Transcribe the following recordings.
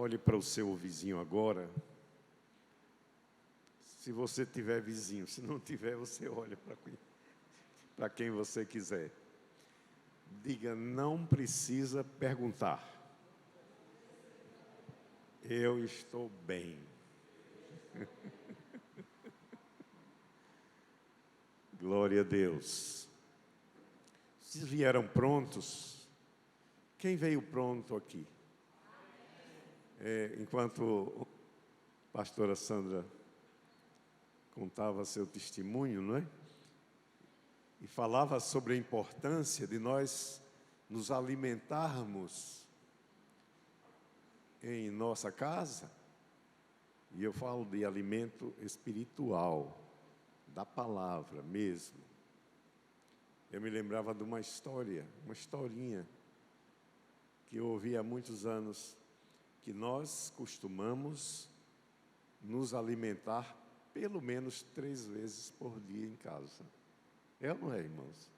Olhe para o seu vizinho agora. Se você tiver vizinho, se não tiver, você olha para quem você quiser. Diga, não precisa perguntar. Eu estou bem. Glória a Deus. Vocês vieram prontos? Quem veio pronto aqui? Enquanto a pastora Sandra contava seu testemunho, não é? E falava sobre a importância de nós nos alimentarmos em nossa casa. E eu falo de alimento espiritual, da palavra mesmo. Eu me lembrava de uma historinha, que eu ouvi há muitos anos, que nós costumamos nos alimentar pelo menos 3 vezes por dia em casa. É ou não é, irmãos?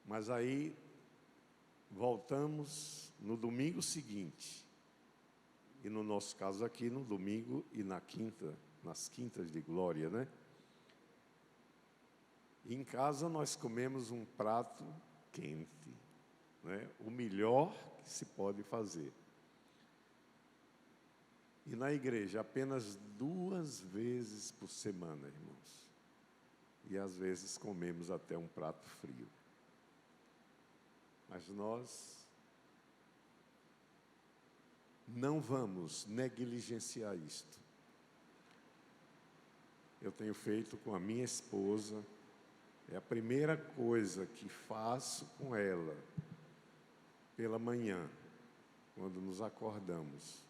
Mas aí, voltamos no domingo seguinte, e no nosso caso aqui, no domingo e na quinta, nas quintas de glória, né? E em casa nós comemos um prato quente, né? O melhor que se pode fazer. E na igreja, apenas 2 vezes por semana, irmãos. E às vezes comemos até um prato frio. Mas nós não vamos negligenciar isto. Eu tenho feito com a minha esposa, é a primeira coisa que faço com ela, pela manhã, quando nos acordamos,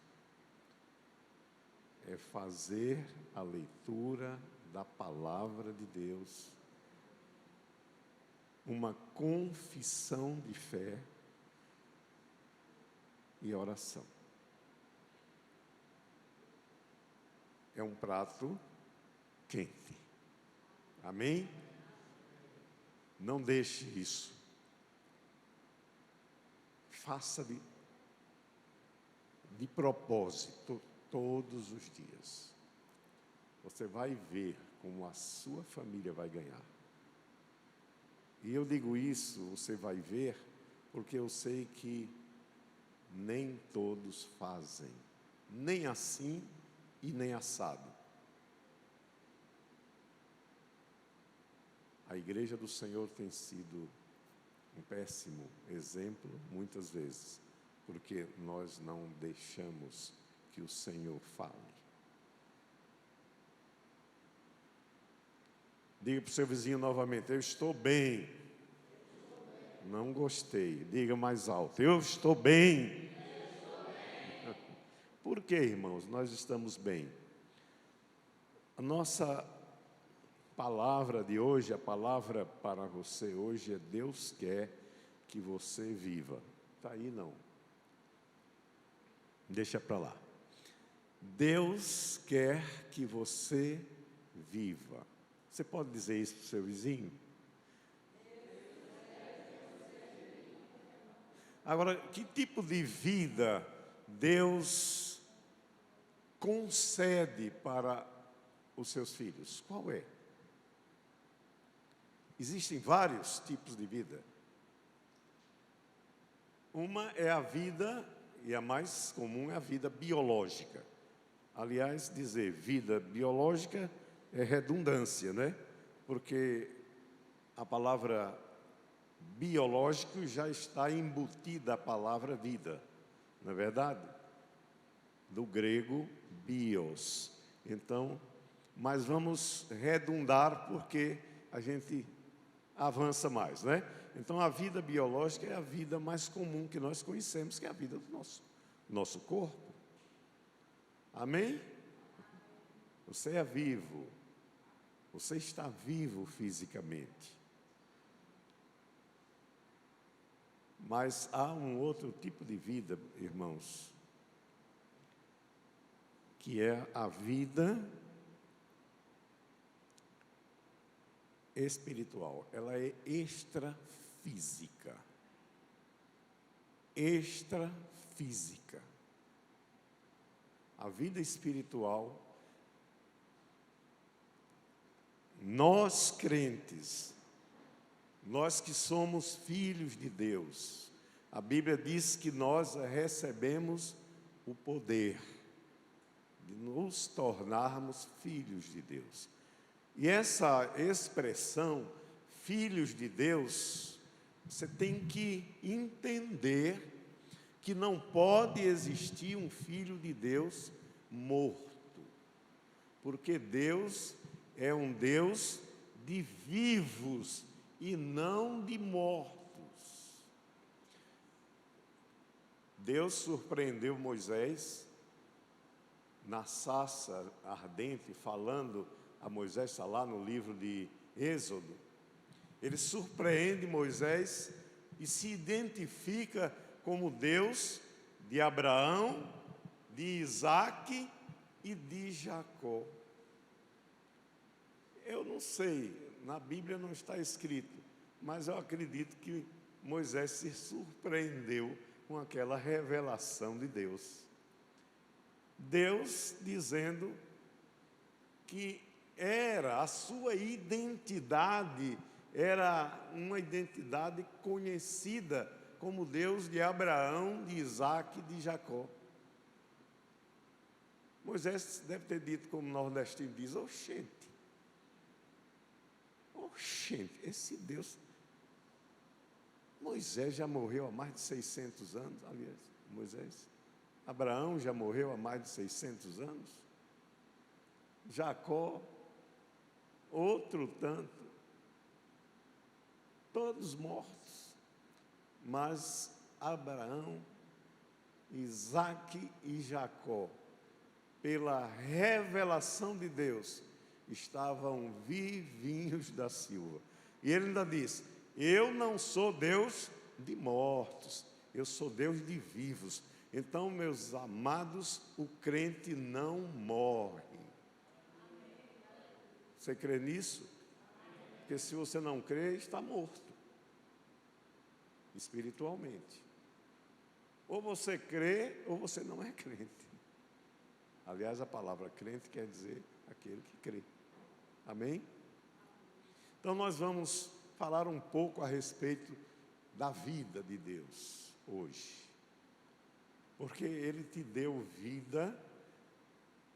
é fazer a leitura da palavra de Deus, uma confissão de fé e oração. É um prato quente. Amém? Não deixe isso. Faça de propósito todos os dias. Você vai ver como a sua família vai ganhar. E eu digo isso, você vai ver, porque eu sei que nem todos fazem, nem assim e nem assado. A igreja do Senhor tem sido um péssimo exemplo, muitas vezes, porque nós não deixamos que o Senhor fale. Diga para o seu vizinho novamente, eu estou bem. Não gostei. Diga mais alto, eu estou bem. Por que, irmãos, nós estamos bem? A nossa palavra de hoje, a palavra para você hoje é: Deus quer que você viva. Está aí não? Deixa para lá. Deus quer que você viva. Você pode dizer isso para o seu vizinho? Agora, que tipo de vida Deus concede para os seus filhos? Qual é? Existem vários tipos de vida. Uma é a vida, e a mais comum é a vida biológica. Aliás, dizer vida biológica é redundância, né? Porque a palavra biológico já está embutida a palavra vida, não é verdade? Do grego bios. Então, mas vamos redundar porque a gente avança mais, né? Então a vida biológica é a vida mais comum que nós conhecemos, que é a vida do nosso corpo. Amém? Você é vivo. Você está vivo fisicamente. Mas há um outro tipo de vida, irmãos, que é a vida espiritual. Ela é extrafísica. Extrafísica. física. A vida espiritual, nós crentes, nós que somos filhos de Deus, a Bíblia diz que nós recebemos o poder de nos tornarmos filhos de Deus. E essa expressão, filhos de Deus, você tem que entender que não pode existir um filho de Deus morto, porque Deus é um Deus de vivos e não de mortos. Deus surpreendeu Moisés na sarça ardente, falando a Moisés, está lá no livro de Êxodo. Ele surpreende Moisés e se identifica como Deus de Abraão, de Isaque e de Jacó. Eu não sei, na Bíblia não está escrito, mas eu acredito que Moisés se surpreendeu com aquela revelação de Deus. Deus dizendo que era a sua identidade, era uma identidade conhecida como Deus de Abraão, de Isaque e de Jacó. Moisés deve ter dito, como o nordestino diz, oxente, esse Deus... Moisés já morreu há mais de 600 anos, aliás, Moisés. Abraão já morreu há mais de 600 anos. Jacó, outro tanto. Todos mortos. Mas Abraão, Isaque e Jacó, pela revelação de Deus, estavam vivinhos da Silva. E ele ainda diz: eu não sou Deus de mortos, eu sou Deus de vivos. Então, meus amados, o crente não morre. Você crê nisso? Porque se você não crê, está morto espiritualmente. Ou você crê, ou você não é crente. Aliás, a palavra crente quer dizer aquele que crê. Amém? Então, nós vamos falar um pouco a respeito da vida de Deus hoje, porque Ele te deu vida,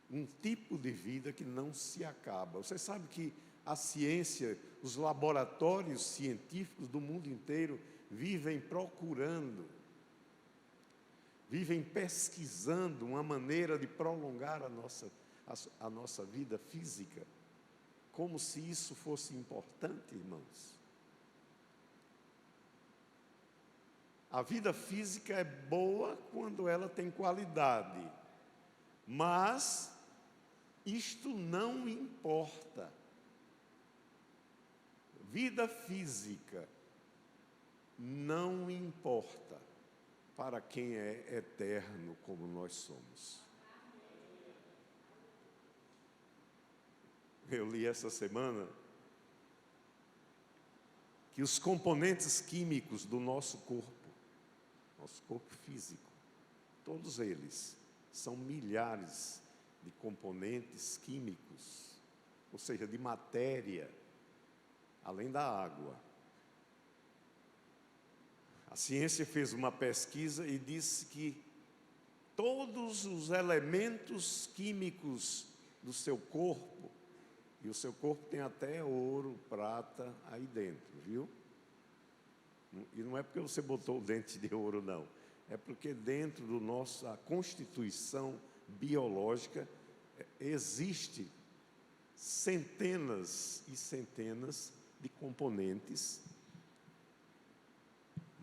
um tipo de vida que não se acaba. Você sabe que a ciência, os laboratórios científicos do mundo inteiro vivem procurando, vivem pesquisando uma maneira de prolongar a nossa vida física, como se isso fosse importante, irmãos. A vida física é boa quando ela tem qualidade, mas isto não importa. Vida física não importa para quem é eterno como nós somos. Eu li essa semana que os componentes químicos do nosso corpo físico, todos eles são milhares de componentes químicos, ou seja, de matéria, além da água. A ciência fez uma pesquisa e disse que todos os elementos químicos do seu corpo, e o seu corpo tem até ouro, prata aí dentro, viu? E não é porque você botou o dente de ouro, não. É porque dentro da nossa constituição biológica existe centenas e centenas de componentes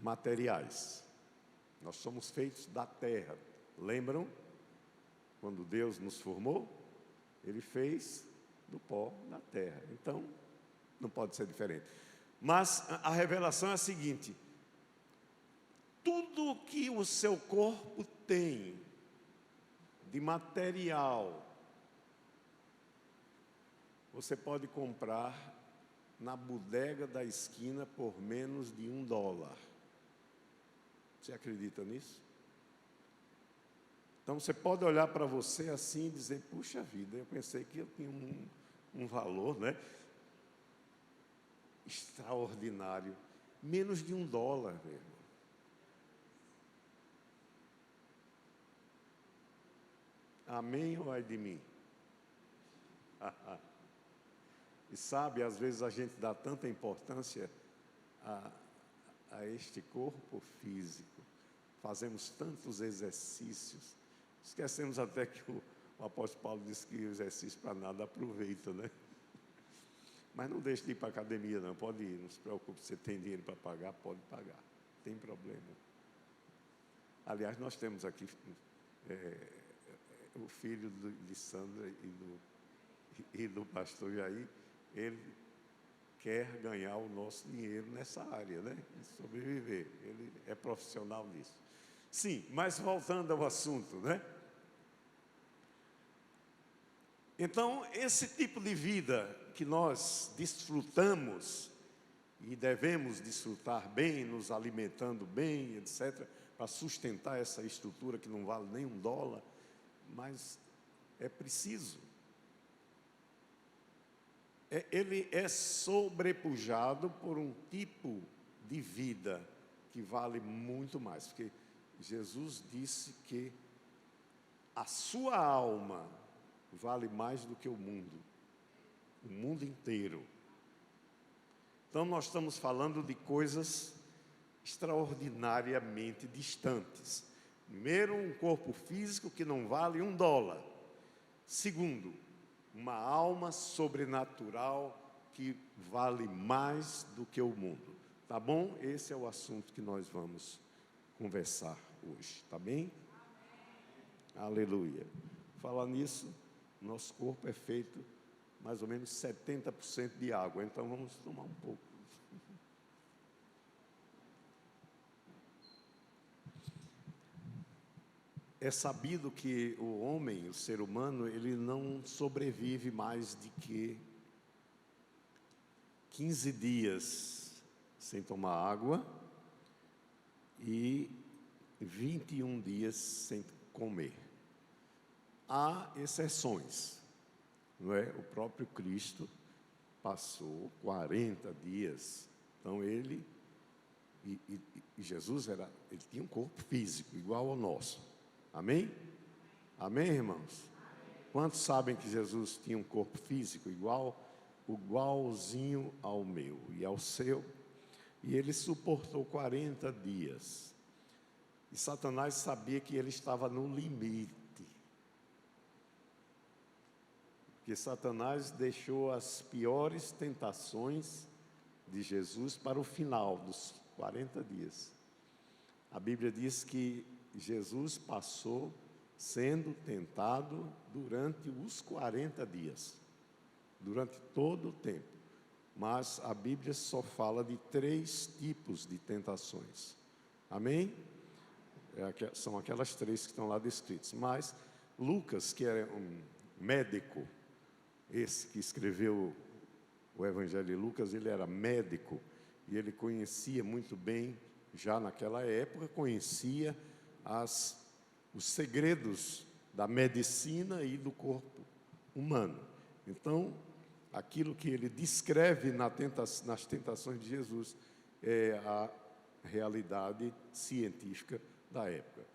materiais. Nós somos feitos da terra. Lembram? Quando Deus nos formou, Ele fez do pó da terra. Então, não pode ser diferente. Mas a revelação é a seguinte: tudo que o seu corpo tem de material, você pode comprar na bodega da esquina por menos de $1. Você acredita nisso? Então você pode olhar para você assim e dizer, puxa vida, eu pensei que eu tinha um valor, né? Extraordinário. Menos de $1, meu irmão. Amém ou ai de mim? E sabe, às vezes a gente dá tanta importância a este corpo físico, fazemos tantos exercícios, esquecemos até que o apóstolo Paulo disse que o exercício para nada aproveita, né? Mas não deixe de ir para a academia, não, pode ir, não se preocupe, você tem dinheiro para pagar, pode pagar, não tem problema. Aliás, nós temos aqui o filho de Sandra e do pastor Jair, ele quer ganhar o nosso dinheiro nessa área, né? E sobreviver. Ele é profissional nisso. Sim, mas voltando ao assunto, né? Então, esse tipo de vida que nós desfrutamos e devemos desfrutar bem, nos alimentando bem, etc., para sustentar essa estrutura que não vale nem $1, mas é preciso. Ele é sobrepujado por um tipo de vida que vale muito mais, porque Jesus disse que a sua alma vale mais do que o mundo inteiro. Então nós estamos falando de coisas extraordinariamente distantes. Primeiro, um corpo físico que não vale $1. Segundo, uma alma sobrenatural que vale mais do que o mundo. Tá bom? Esse é o assunto que nós vamos conversar hoje, tá bem? Amém. Aleluia. Falar nisso, nosso corpo é feito mais ou menos 70% de água, então vamos tomar um pouco. É sabido que o homem, o ser humano, ele não sobrevive mais de que 15 dias sem tomar água e 21 dias sem comer. Há exceções, não é? O próprio Cristo passou 40 dias, então ele e Jesus ele tinha um corpo físico igual ao nosso. Amém? Amém, irmãos? Quantos sabem que Jesus tinha um corpo físico igualzinho ao meu e ao seu? E ele suportou 40 dias. E Satanás sabia que ele estava no limite. Porque Satanás deixou as piores tentações de Jesus para o final dos 40 dias. A Bíblia diz que Jesus passou sendo tentado durante os 40 dias, durante todo o tempo. Mas a Bíblia só fala de 3 tipos de tentações. Amém? São aquelas 3 que estão lá descritas. Mas Lucas, que é um médico, esse que escreveu o Evangelho de Lucas, ele era médico e ele conhecia muito bem, já naquela época, conhecia os segredos da medicina e do corpo humano. Então, aquilo que ele descreve nas tentações de Jesus é a realidade científica da época.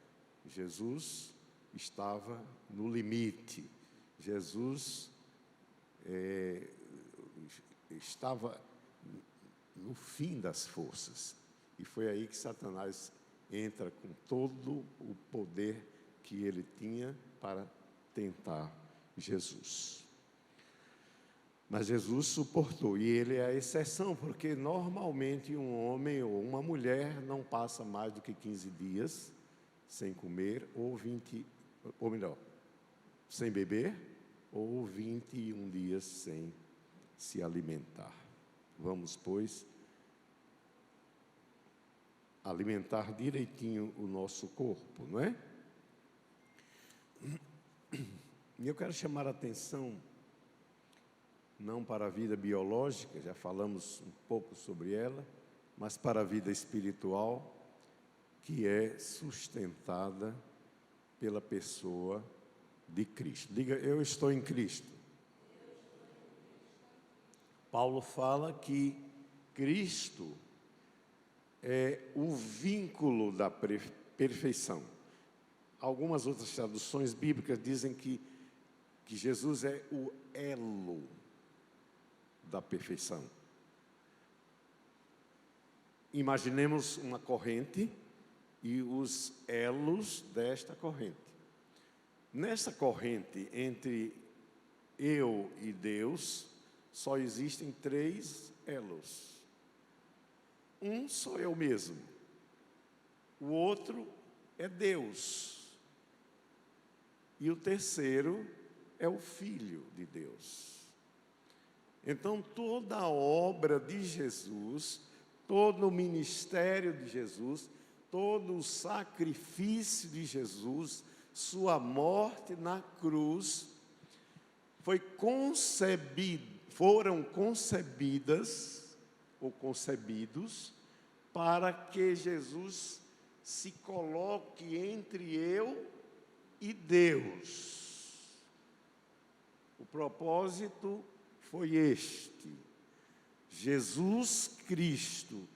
Jesus estava no limite. Jesus estava no fim das forças. E foi aí que Satanás entra com todo o poder que ele tinha para tentar Jesus. Mas Jesus suportou, e ele é a exceção, porque normalmente um homem ou uma mulher não passa mais do que 15 dias sem comer, ou melhor, sem beber, ou 21 dias sem se alimentar. Vamos, pois, alimentar direitinho o nosso corpo, não é? E eu quero chamar a atenção, não para a vida biológica, já falamos um pouco sobre ela, mas para a vida espiritual, que é sustentada pela pessoa de Cristo. Diga, eu estou em Cristo. Paulo fala que Cristo é o vínculo da perfeição. Algumas outras traduções bíblicas dizem que Jesus é o elo da perfeição. Imaginemos uma corrente e os elos desta corrente. Nessa corrente entre eu e Deus, só existem 3 elos. Um sou eu mesmo, o outro é Deus, e o terceiro é o Filho de Deus. Então, toda a obra de Jesus, todo o ministério de Jesus, todo o sacrifício de Jesus, sua morte na cruz, foram concebidas ou concebidos para que Jesus se coloque entre eu e Deus. O propósito foi este: Jesus Cristo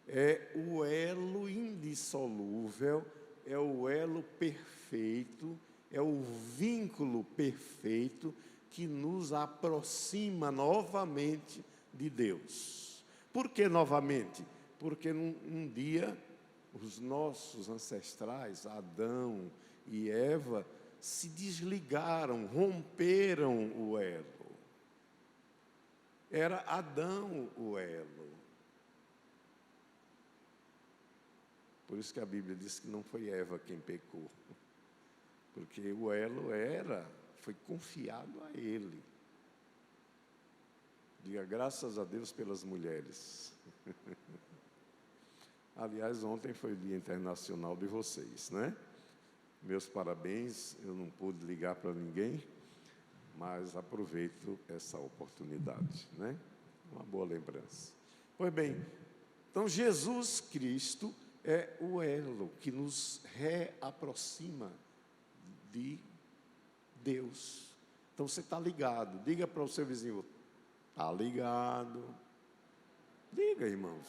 é o elo indissolúvel, é o elo perfeito, é o vínculo perfeito que nos aproxima novamente de Deus. Por que novamente? Porque um dia os nossos ancestrais, Adão e Eva, se desligaram, romperam o elo. Era Adão o elo. Por isso que a Bíblia diz que não foi Eva quem pecou, porque o elo foi confiado a ele. Diga graças a Deus pelas mulheres. Aliás, ontem foi o Dia Internacional de vocês, né? Meus parabéns, eu não pude ligar para ninguém, mas aproveito essa oportunidade, né? Uma boa lembrança. Pois bem, então Jesus Cristo é o elo que nos reaproxima de Deus. Então você está ligado. Diga para o seu vizinho, está ligado. Diga, irmãos.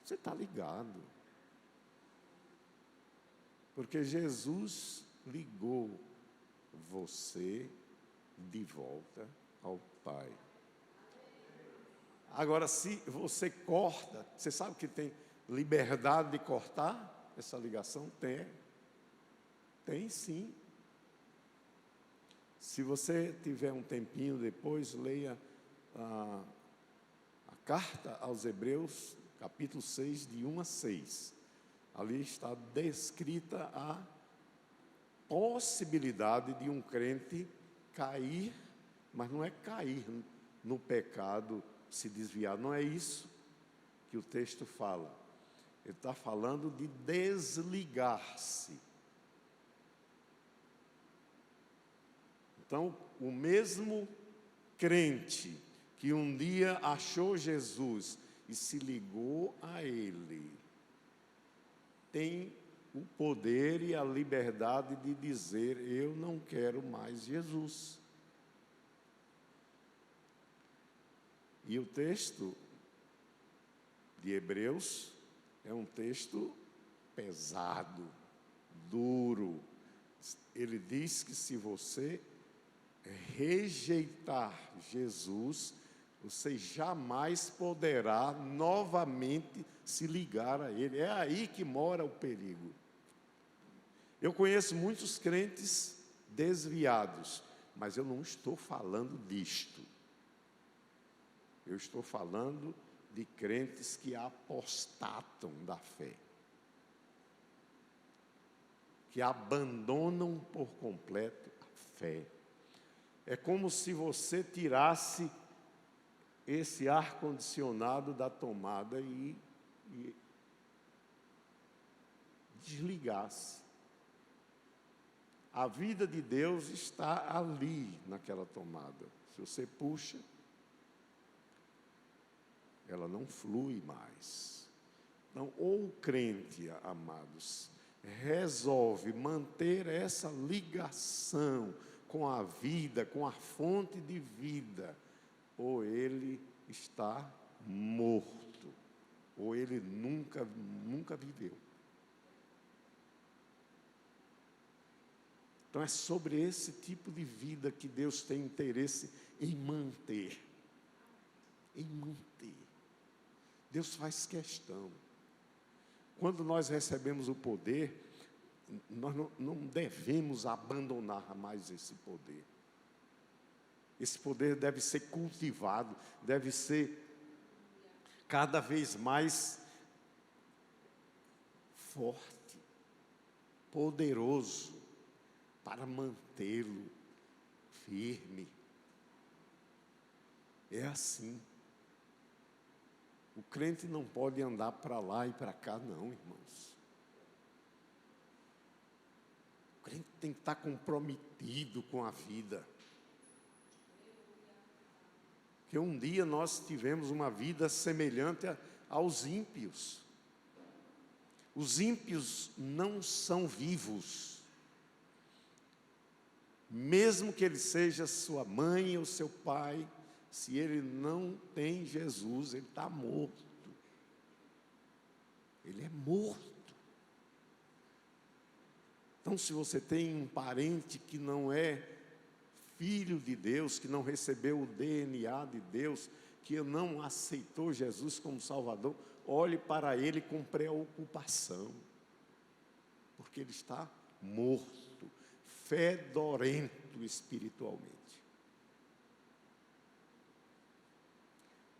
Você está ligado. Porque Jesus ligou você de volta ao Pai. Agora, se você corta, você sabe que tem liberdade de cortar essa ligação? Tem sim. Se você tiver um tempinho depois, leia a carta aos Hebreus, capítulo 6, de 1 a 6. Ali está descrita a possibilidade de um crente cair, mas não é cair no pecado, se desviar, não é isso que o texto fala. Ele está falando de desligar-se. Então, o mesmo crente que um dia achou Jesus e se ligou a Ele, tem o poder e a liberdade de dizer: eu não quero mais Jesus. E o texto de Hebreus é um texto pesado, duro. Ele diz que se você rejeitar Jesus, você jamais poderá novamente se ligar a Ele. É aí que mora o perigo. Eu conheço muitos crentes desviados, mas eu não estou falando disto. Eu estou falando de crentes que apostatam da fé, que abandonam por completo a fé. É como se você tirasse esse ar-condicionado da tomada e desligasse. A vida de Deus está ali naquela tomada. Se você puxa, ela não flui mais. Então, ou o crente, amados, resolve manter essa ligação com a vida, com a fonte de vida, ou ele está morto, ou ele nunca viveu. Então é sobre esse tipo de vida que Deus tem interesse em manter. Em manter. Deus faz questão. Quando nós recebemos o poder, nós não devemos abandonar mais esse poder. Esse poder deve ser cultivado, deve ser cada vez mais forte, poderoso, para mantê-lo firme. É assim. O crente não pode andar para lá e para cá, não, irmãos. O crente tem que estar comprometido com a vida. Porque um dia nós tivemos uma vida semelhante aos ímpios. Os ímpios não são vivos. Mesmo que ele seja sua mãe ou seu pai, se ele não tem Jesus, ele está morto. Ele é morto. Então, se você tem um parente que não é filho de Deus, que não recebeu o DNA de Deus, que não aceitou Jesus como Salvador, olhe para ele com preocupação, porque ele está morto, fedorento espiritualmente.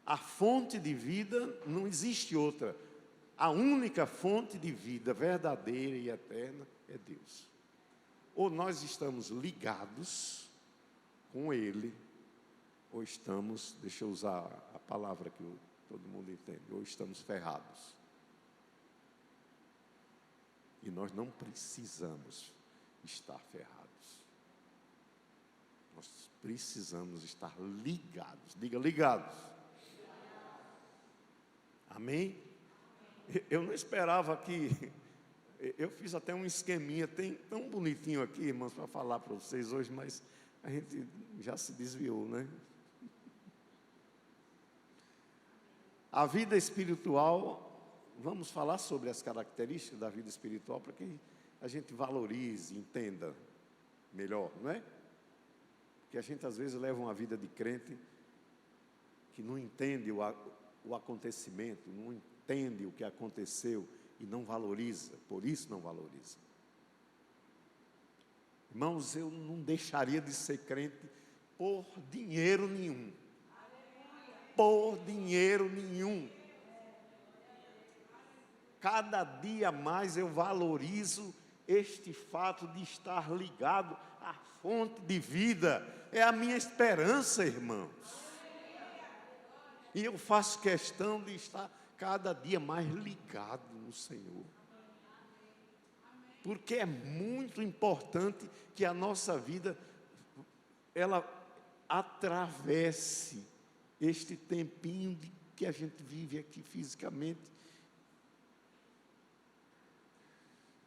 A fonte de vida, não existe outra. A única fonte de vida verdadeira e eterna é Deus. Ou nós estamos ligados com Ele, ou estamos, deixa eu usar a palavra que todo mundo entende, ou estamos ferrados. E nós não precisamos estar ferrados. Nós precisamos estar ligados. Diga, ligados. Amém? Eu não esperava que... Eu fiz até um esqueminha, tem tão bonitinho aqui, irmãos, para falar para vocês hoje, mas a gente já se desviou, né? A vida espiritual, vamos falar sobre as características da vida espiritual para que a gente valorize, entenda melhor, não é? Porque a gente às vezes leva uma vida de crente que não entende o acontecimento, não entende o que aconteceu e não valoriza, por isso não valoriza. Irmãos, eu não deixaria de ser crente por dinheiro nenhum. Por dinheiro nenhum. Cada dia mais eu valorizo este fato de estar ligado à fonte de vida. É a minha esperança, irmãos. E eu faço questão de estar cada dia mais ligado no Senhor. Porque é muito importante que a nossa vida, ela atravesse este tempinho que a gente vive aqui fisicamente,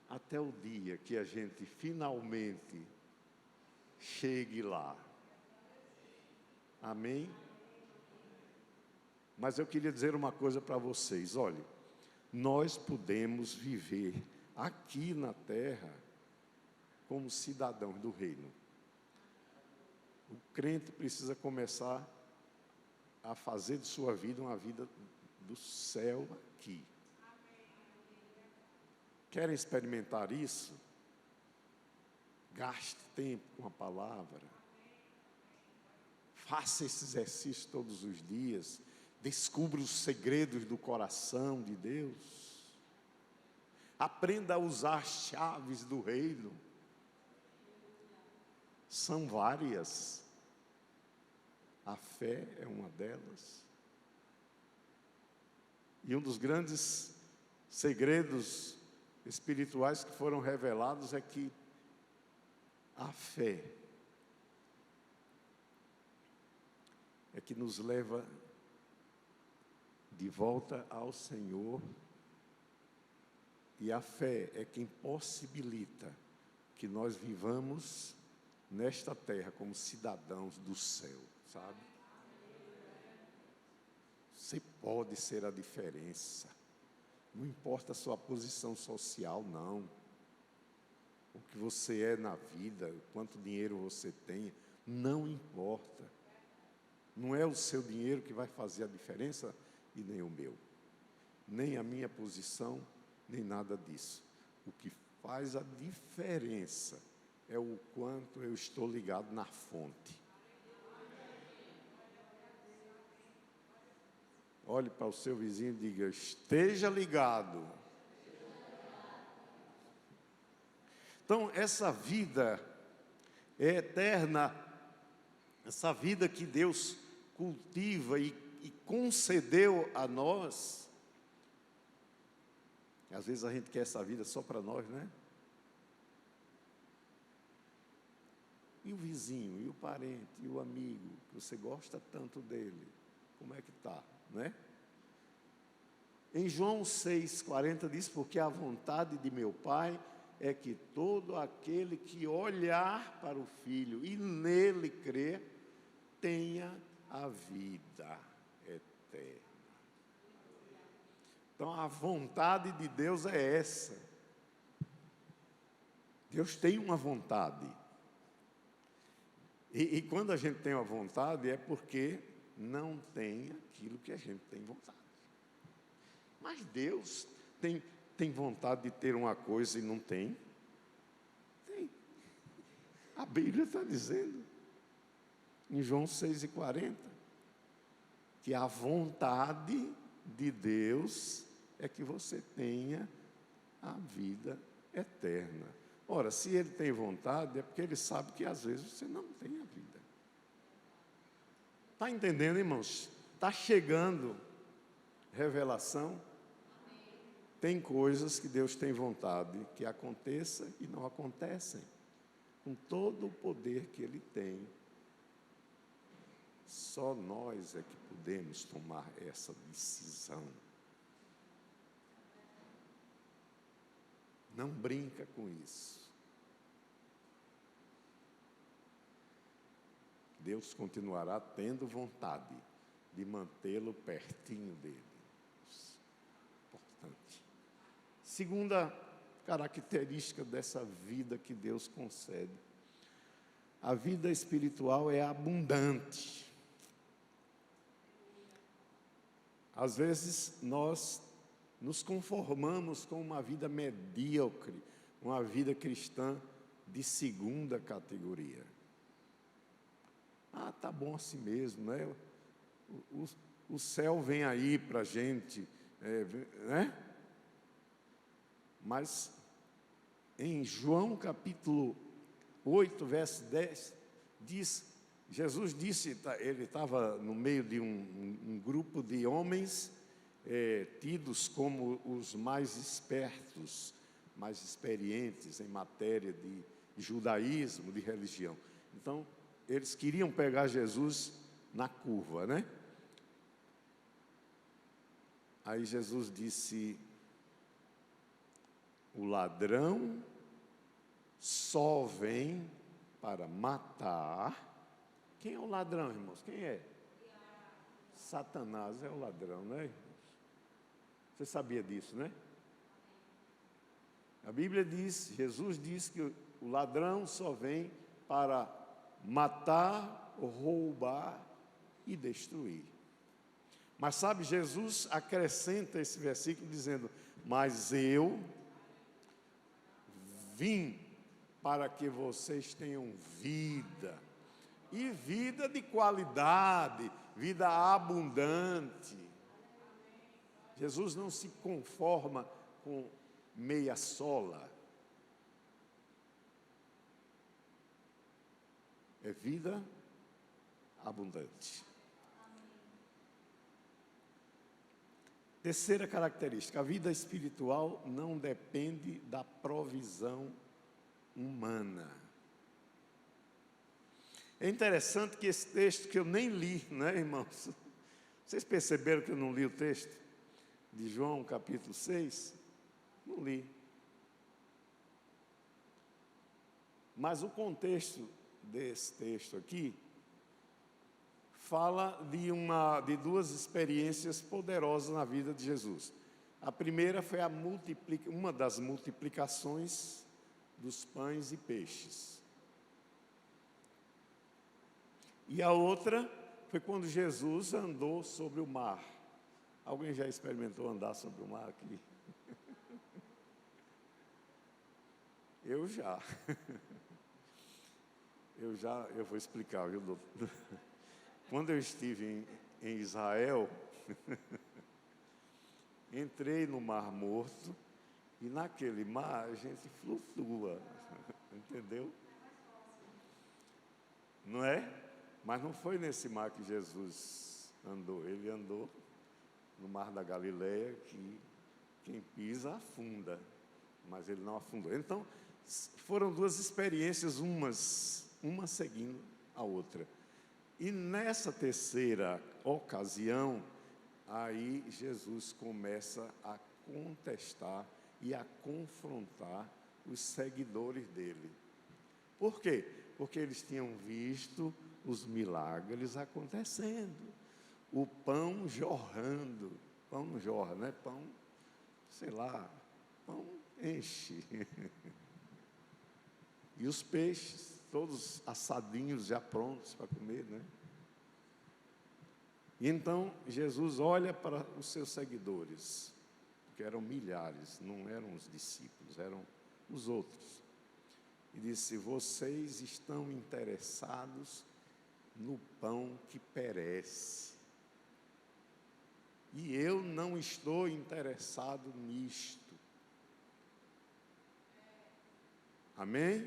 até o dia que a gente finalmente chegue lá. Amém? Mas eu queria dizer uma coisa para vocês, olha, nós podemos viver aqui na terra como cidadãos do reino. O crente precisa começar a fazer de sua vida uma vida do céu aqui. Querem experimentar isso? Gaste tempo com a palavra. Faça esse exercício todos os dias. Descubra os segredos do coração de Deus. Aprenda a usar as chaves do reino. São várias. A fé é uma delas. E um dos grandes segredos espirituais que foram revelados é que a fé é que nos leva de volta ao Senhor E a fé é quem possibilita que nós vivamos nesta terra como cidadãos do céu, sabe? Você pode ser a diferença. Não importa a sua posição social, não. O que você é na vida, quanto dinheiro você tem, não importa. Não é o seu dinheiro que vai fazer a diferença e nem o meu. Nem a minha posição, nem nada disso. O que faz a diferença é o quanto eu estou ligado na fonte. Olhe para o seu vizinho e diga: esteja ligado. Então, essa vida é eterna, essa vida que Deus cultiva e concedeu a nós. Às vezes a gente quer essa vida só para nós, né? E o vizinho, e o parente, e o amigo, que você gosta tanto dele, como é que está, né? Em João 6,40 diz: porque a vontade de meu Pai é que todo aquele que olhar para o Filho e nele crer, tenha a vida eterna. Então a vontade de Deus é essa. Deus tem uma vontade. E quando a gente tem uma vontade é porque não tem aquilo que a gente tem vontade. Mas Deus tem vontade de ter uma coisa e não tem? Tem. A Bíblia está dizendo, em João 6,40, que a vontade de Deus é que você tenha a vida eterna. Ora, se Ele tem vontade, é porque Ele sabe que às vezes você não tem a vida. Está entendendo, irmãos? Está chegando revelação. Tem coisas que Deus tem vontade que aconteça e não acontecem. Com todo o poder que Ele tem, só nós é que podemos tomar essa decisão. Não brinca com isso. Deus continuará tendo vontade de mantê-lo pertinho dele. Importante. Segunda característica dessa vida que Deus concede: a vida espiritual é abundante. Às vezes nós nos conformamos com uma vida medíocre, uma vida cristã de segunda categoria. Ah, tá bom assim mesmo, né? O céu vem aí para a gente, né? Mas em João capítulo 8, verso 10, Jesus disse, ele estava no meio de um grupo de homens tidos como os mais espertos, mais experientes em matéria de judaísmo, de religião. Então, eles queriam pegar Jesus na curva, né? Aí Jesus disse: o ladrão só vem para matar. Quem é o ladrão, irmãos? Quem é? Satanás é o ladrão, né, irmãos? Você sabia disso, né? A Bíblia diz, Jesus diz que o ladrão só vem para matar, roubar e destruir. Mas sabe, Jesus acrescenta esse versículo dizendo: mas eu vim para que vocês tenham vida, e vida de qualidade, vida abundante. Jesus não se conforma com meia sola. É vida abundante. Terceira característica: a vida espiritual não depende da provisão humana. É interessante que esse texto, que eu nem li, né, irmãos? Vocês perceberam que eu não li o texto de João capítulo 6? Não li. Mas o contexto desse texto aqui fala de duas experiências poderosas na vida de Jesus. A primeira foi uma das multiplicações dos pães e peixes. E a outra foi quando Jesus andou sobre o mar. Alguém já experimentou andar sobre o mar aqui? Eu já. Eu vou explicar, viu, doutor? Quando eu estive em Israel, entrei no Mar Morto e naquele mar a gente flutua, entendeu? Não é? Mas não foi nesse mar que Jesus andou. Ele andou no Mar da Galileia, que quem pisa afunda, mas ele não afundou. Então, foram duas experiências, uma seguindo a outra. E nessa terceira ocasião, aí Jesus começa a contestar e a confrontar os seguidores dele. Por quê? Porque eles tinham visto os milagres acontecendo, o pão jorrando. Pão não jorra, né? Pão, sei lá, pão enche. E os peixes, todos assadinhos, já prontos para comer, né? E então, Jesus olha para os seus seguidores, que eram milhares, não eram os discípulos, eram os outros. E disse: vocês estão interessados no pão que perece. E eu não estou interessado nisto. Amém?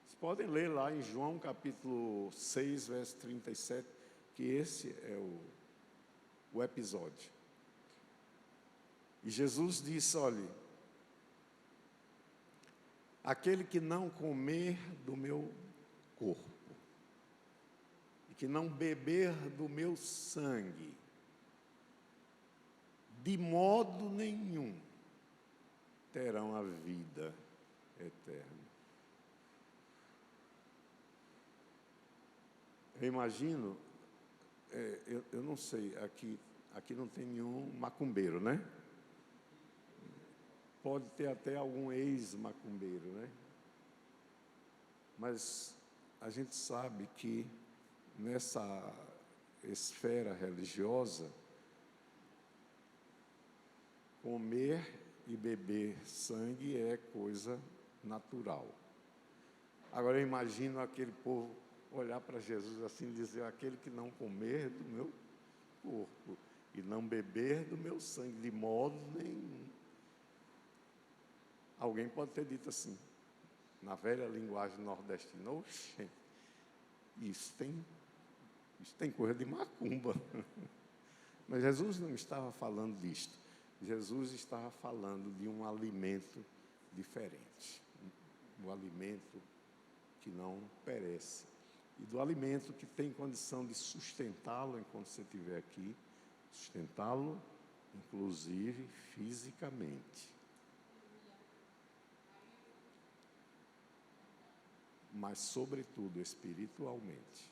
Vocês podem ler lá em João capítulo 6, verso 37, que esse é o episódio. E Jesus disse: olhe, aquele que não comer do meu corpo, e que não beber do meu sangue, de modo nenhum terão a vida eterna. Eu imagino, eu não sei, aqui não tem nenhum macumbeiro, né? Pode ter até algum ex-macumbeiro, né? Mas a gente sabe que nessa esfera religiosa, comer e beber sangue é coisa natural. Agora eu imagino aquele povo olhar para Jesus assim e dizer: aquele que não comer do meu corpo e não beber do meu sangue, de modo nenhum. Alguém pode ter dito assim, na velha linguagem nordestina: oxe, isso tem coisa de macumba. Mas Jesus não estava falando disto. Jesus estava falando de um alimento diferente, um alimento que não perece, e do alimento que tem condição de sustentá-lo enquanto você estiver aqui, sustentá-lo, inclusive fisicamente. Mas, sobretudo, espiritualmente.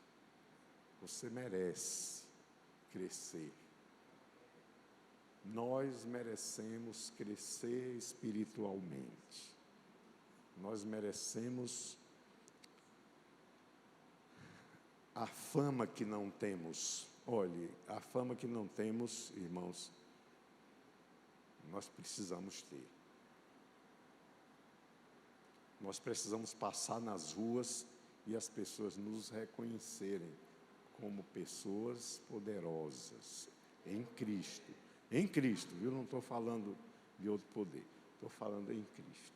Você merece crescer. Nós merecemos crescer espiritualmente. Nós merecemos a fama que não temos. Olhe, a fama que não temos, irmãos, nós precisamos ter. Nós precisamos passar nas ruas e as pessoas nos reconhecerem como pessoas poderosas em Cristo. Em Cristo, viu? Não estou falando de outro poder, estou falando em Cristo.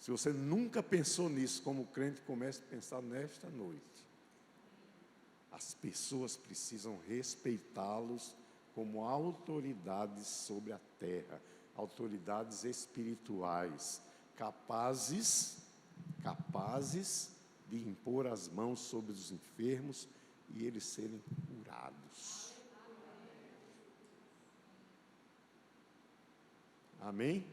Se você nunca pensou nisso como crente, comece a pensar nesta noite. As pessoas precisam respeitá-los como autoridades sobre a terra, autoridades espirituais, capazes de impor as mãos sobre os enfermos e eles serem curados. Amém?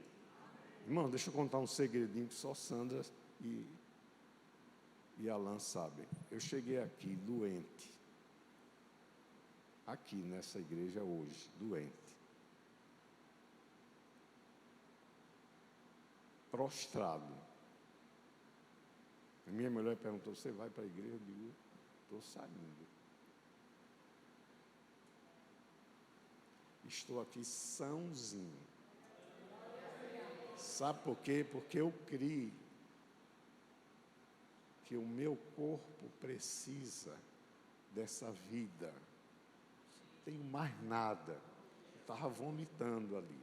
Irmão, deixa eu contar um segredinho que só Sandra e Alan sabem. Eu cheguei aqui doente. Aqui nessa igreja hoje, doente. Prostrado. A minha mulher perguntou, você vai para a igreja? Eu digo, estou saindo. Estou aqui sãozinho. Sabe por quê? Porque eu criei que o meu corpo precisa dessa vida. Não tenho mais nada. Eu estava vomitando ali.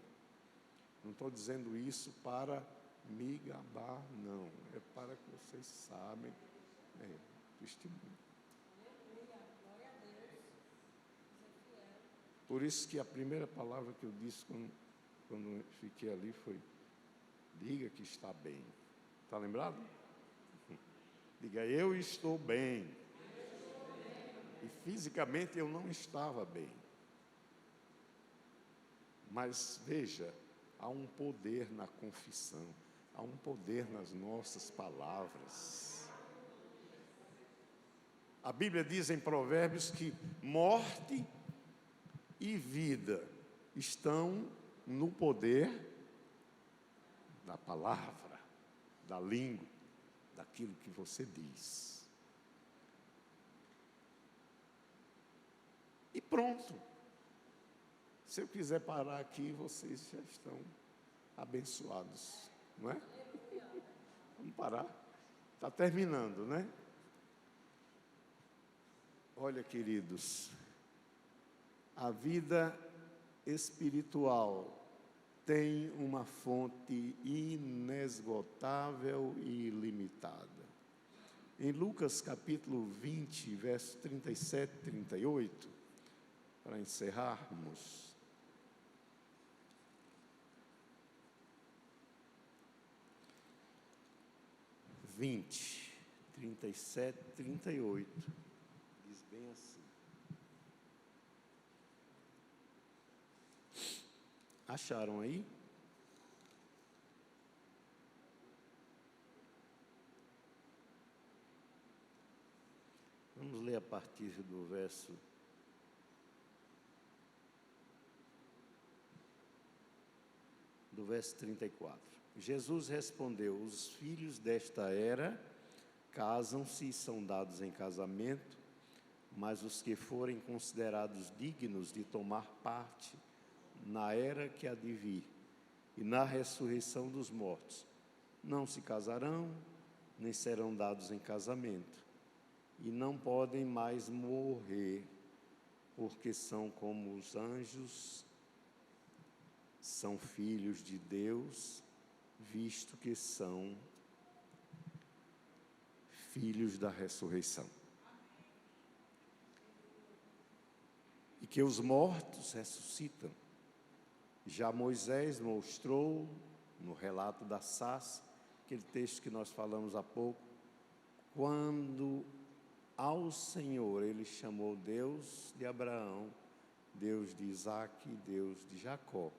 Não estou dizendo isso para me gabar, não. É para que vocês sabem. Testemunho. Por isso que a primeira palavra que eu disse quando fiquei ali foi: diga que está bem. Está lembrado? Diga, eu estou bem. E fisicamente eu não estava bem. Mas veja, há um poder na confissão, há um poder nas nossas palavras. A Bíblia diz em Provérbios que morte e vida estão no poder da palavra, da língua, daquilo que você diz. E pronto. Se eu quiser parar aqui, vocês já estão abençoados, não é? Vamos parar. Está terminando, né? Olha, queridos, a vida espiritual tem uma fonte inesgotável e ilimitada. Em Lucas capítulo 20, versos 37 e 38, para encerrarmos, 20, 37, 38, diz bem assim. Acharam aí? Vamos ler a partir do verso 34. Jesus respondeu: os filhos desta era casam-se e são dados em casamento, mas os que forem considerados dignos de tomar parte na era que há de vir e na ressurreição dos mortos, não se casarão, nem serão dados em casamento, e não podem mais morrer, porque são como os anjos, são filhos de Deus, visto que são filhos da ressurreição. E que os mortos ressuscitam. Já Moisés mostrou, no relato da sarça, aquele texto que nós falamos há pouco, quando ao Senhor ele chamou Deus de Abraão, Deus de Isaac e Deus de Jacó.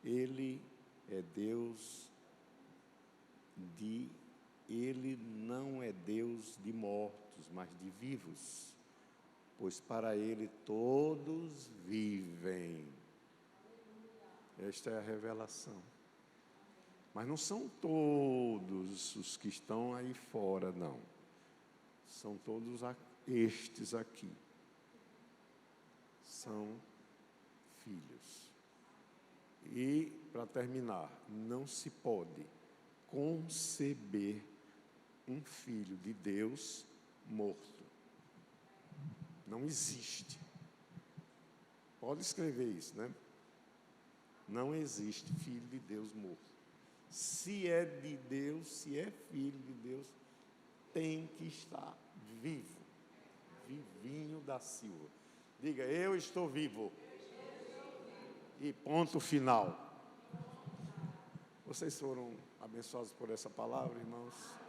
Ele é Deus ele não é Deus de mortos, mas de vivos, pois para ele todos vivem. Esta é a revelação. Mas não são todos os que estão aí fora, não. São todos estes aqui. São filhos. E, para terminar, não se pode conceber um filho de Deus morto. Não existe. Pode escrever isso, né? Não existe filho de Deus morto. Se é de Deus, se é filho de Deus, tem que estar vivo. Vivinho da Silva. Diga, eu estou vivo. E ponto final. Vocês foram abençoados por essa palavra, irmãos?